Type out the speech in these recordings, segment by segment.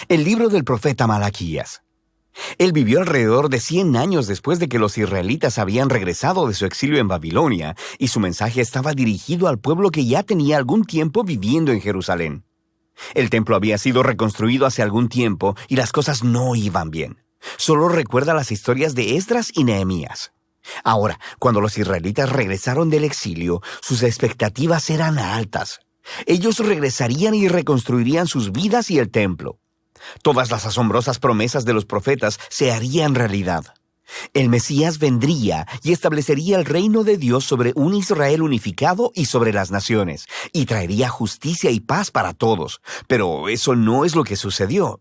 El libro del profeta Malaquías. Él vivió alrededor de 100 años después de que los israelitas habían regresado de su exilio en Babilonia, y su mensaje estaba dirigido al pueblo que ya tenía algún tiempo viviendo en Jerusalén. El templo había sido reconstruido hace algún tiempo y las cosas no iban bien. Solo recuerda las historias de Esdras y Nehemías. Ahora, cuando los israelitas regresaron del exilio, sus expectativas eran altas. Ellos regresarían y reconstruirían sus vidas y el templo. Todas las asombrosas promesas de los profetas se harían realidad. El Mesías vendría y establecería el reino de Dios sobre un Israel unificado y sobre las naciones, y traería justicia y paz para todos. Pero eso no es lo que sucedió.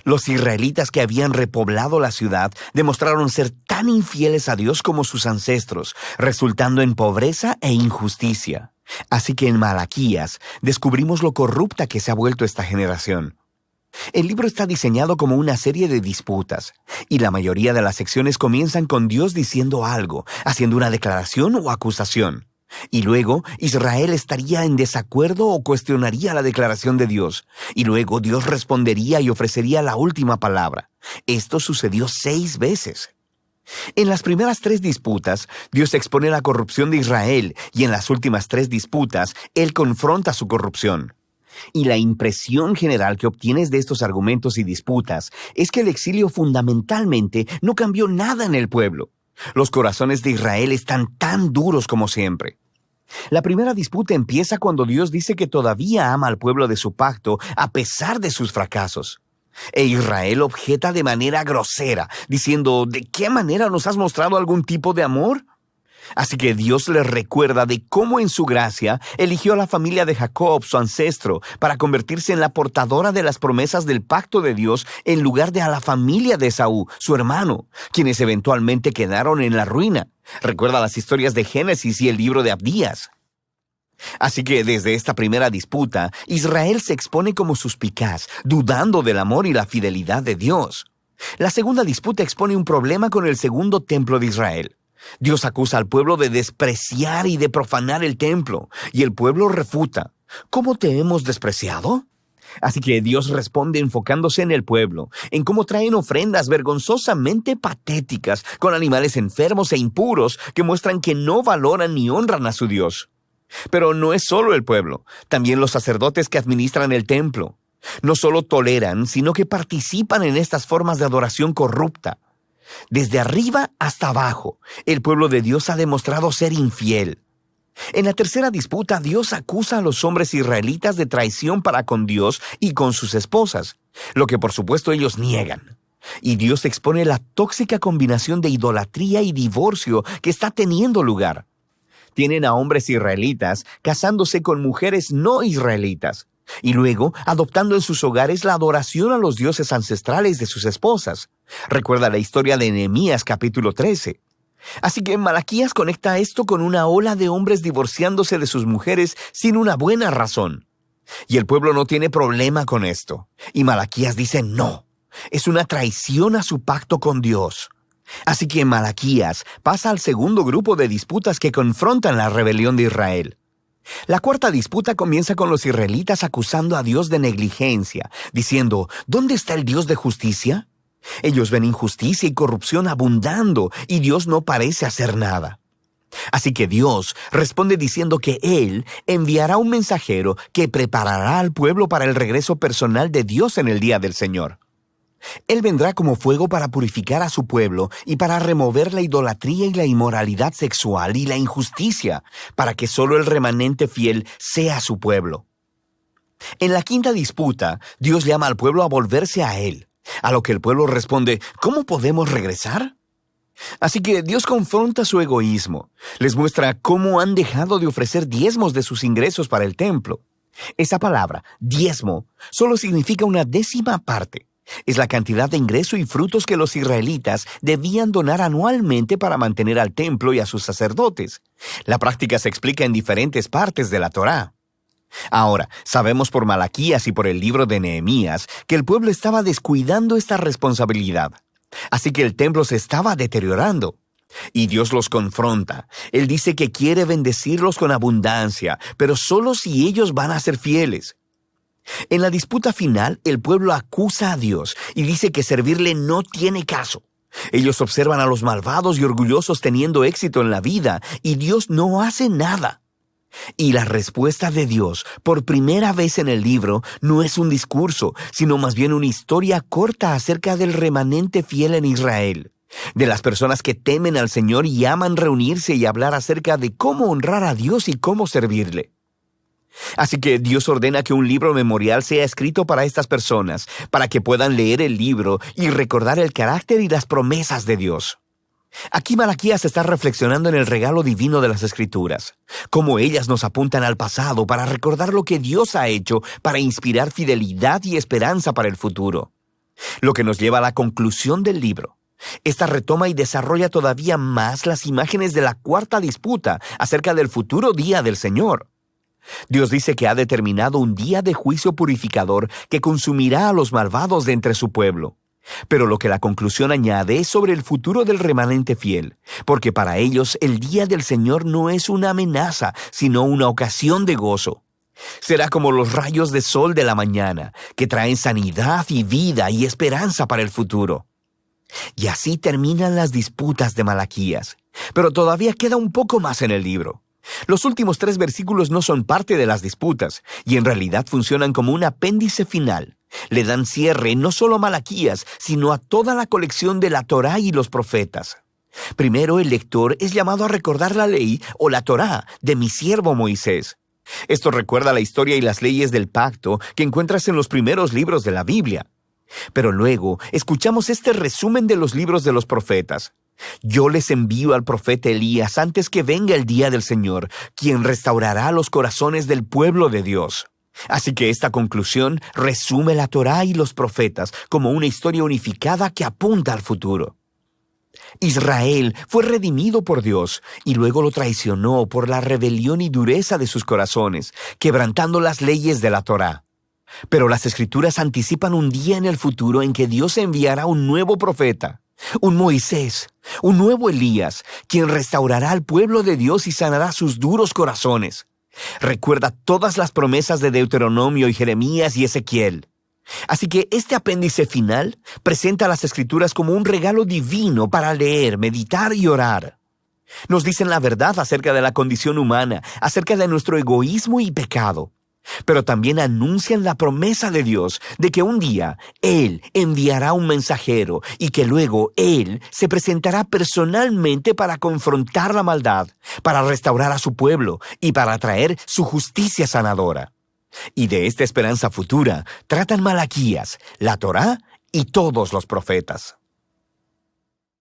Los israelitas que habían repoblado la ciudad demostraron ser tan infieles a Dios como sus ancestros, resultando en pobreza e injusticia. Así que en Malaquías descubrimos lo corrupta que se ha vuelto esta generación. El libro está diseñado como una serie de disputas, y la mayoría de las secciones comienzan con Dios diciendo algo, haciendo una declaración o acusación. Y luego Israel estaría en desacuerdo o cuestionaría la declaración de Dios, y luego Dios respondería y ofrecería la última palabra. Esto sucedió 6 veces. En las primeras 3 disputas, Dios expone la corrupción de Israel, y en las últimas 3 disputas, Él confronta su corrupción. Y la impresión general que obtienes de estos argumentos y disputas es que el exilio fundamentalmente no cambió nada en el pueblo. Los corazones de Israel están tan duros como siempre. La primera disputa empieza cuando Dios dice que todavía ama al pueblo de su pacto a pesar de sus fracasos. E Israel objeta de manera grosera, diciendo, ¿de qué manera nos has mostrado algún tipo de amor? Así que Dios les recuerda de cómo en su gracia eligió a la familia de Jacob, su ancestro, para convertirse en la portadora de las promesas del pacto de Dios en lugar de a la familia de Esaú, su hermano, quienes eventualmente quedaron en la ruina. Recuerda las historias de Génesis y el libro de Abdías. Así que desde esta primera disputa, Israel se expone como suspicaz, dudando del amor y la fidelidad de Dios. La segunda disputa expone un problema con el segundo templo de Israel. Dios acusa al pueblo de despreciar y de profanar el templo, y el pueblo refuta. ¿Cómo te hemos despreciado? Así que Dios responde enfocándose en el pueblo, en cómo traen ofrendas vergonzosamente patéticas con animales enfermos e impuros que muestran que no valoran ni honran a su Dios. Pero no es solo el pueblo, también los sacerdotes que administran el templo. No solo toleran, sino que participan en estas formas de adoración corrupta. Desde arriba hasta abajo, el pueblo de Dios ha demostrado ser infiel. En la tercera disputa, Dios acusa a los hombres israelitas de traición para con Dios y con sus esposas, lo que por supuesto ellos niegan. Y Dios expone la tóxica combinación de idolatría y divorcio que está teniendo lugar. Tienen a hombres israelitas casándose con mujeres no israelitas, y luego adoptando en sus hogares la adoración a los dioses ancestrales de sus esposas. Recuerda la historia de Nehemías capítulo 13. Así que Malaquías conecta esto con una ola de hombres divorciándose de sus mujeres sin una buena razón. Y el pueblo no tiene problema con esto. Y Malaquías dice no. Es una traición a su pacto con Dios. Así que Malaquías pasa al segundo grupo de disputas que confrontan la rebelión de Israel. La cuarta disputa comienza con los israelitas acusando a Dios de negligencia, diciendo, ¿dónde está el Dios de justicia? Ellos ven injusticia y corrupción abundando, y Dios no parece hacer nada. Así que Dios responde diciendo que Él enviará un mensajero que preparará al pueblo para el regreso personal de Dios en el día del Señor. Él vendrá como fuego para purificar a su pueblo y para remover la idolatría y la inmoralidad sexual y la injusticia, para que solo el remanente fiel sea su pueblo. En la quinta disputa, Dios llama al pueblo a volverse a Él, a lo que el pueblo responde, ¿cómo podemos regresar? Así que Dios confronta su egoísmo, les muestra cómo han dejado de ofrecer diezmos de sus ingresos para el templo. Esa palabra, diezmo, solo significa una 10ª parte. Es la cantidad de ingreso y frutos que los israelitas debían donar anualmente para mantener al templo y a sus sacerdotes. La práctica se explica en diferentes partes de la Torá. Ahora, sabemos por Malaquías y por el libro de Nehemías que el pueblo estaba descuidando esta responsabilidad. Así que el templo se estaba deteriorando. Y Dios los confronta. Él dice que quiere bendecirlos con abundancia, pero solo si ellos van a ser fieles. En la disputa final, el pueblo acusa a Dios y dice que servirle no tiene caso. Ellos observan a los malvados y orgullosos teniendo éxito en la vida y Dios no hace nada. Y la respuesta de Dios, por primera vez en el libro, no es un discurso, sino más bien una historia corta acerca del remanente fiel en Israel, de las personas que temen al Señor y aman reunirse y hablar acerca de cómo honrar a Dios y cómo servirle. Así que Dios ordena que un libro memorial sea escrito para estas personas, para que puedan leer el libro y recordar el carácter y las promesas de Dios. Aquí Malaquías está reflexionando en el regalo divino de las Escrituras, cómo ellas nos apuntan al pasado para recordar lo que Dios ha hecho para inspirar fidelidad y esperanza para el futuro. Lo que nos lleva a la conclusión del libro. Esta retoma y desarrolla todavía más las imágenes de la cuarta disputa acerca del futuro día del Señor. Dios dice que ha determinado un día de juicio purificador que consumirá a los malvados de entre su pueblo. Pero lo que la conclusión añade es sobre el futuro del remanente fiel, porque para ellos el día del Señor no es una amenaza, sino una ocasión de gozo. Será como los rayos de sol de la mañana, que traen sanidad y vida y esperanza para el futuro. Y así terminan las disputas de Malaquías. Pero todavía queda un poco más en el libro. Los últimos 3 versículos no son parte de las disputas, y en realidad funcionan como un apéndice final. Le dan cierre no solo a Malaquías, sino a toda la colección de la Torá y los profetas. Primero, el lector es llamado a recordar la ley o la Torá de mi siervo Moisés. Esto recuerda la historia y las leyes del pacto que encuentras en los primeros libros de la Biblia. Pero luego, escuchamos este resumen de los libros de los profetas. Yo les envío al profeta Elías antes que venga el día del Señor, quien restaurará los corazones del pueblo de Dios. Así que esta conclusión resume la Torá y los profetas como una historia unificada que apunta al futuro. Israel fue redimido por Dios y luego lo traicionó por la rebelión y dureza de sus corazones, quebrantando las leyes de la Torá. Pero las Escrituras anticipan un día en el futuro en que Dios enviará un nuevo profeta, un Moisés, un nuevo Elías, quien restaurará al pueblo de Dios y sanará sus duros corazones. Recuerda todas las promesas de Deuteronomio y Jeremías y Ezequiel. Así que este apéndice final presenta las Escrituras como un regalo divino para leer, meditar y orar. Nos dicen la verdad acerca de la condición humana, acerca de nuestro egoísmo y pecado. Pero también anuncian la promesa de Dios de que un día Él enviará un mensajero y que luego Él se presentará personalmente para confrontar la maldad, para restaurar a su pueblo y para traer su justicia sanadora. Y de esta esperanza futura tratan Malaquías, la Torá y todos los profetas.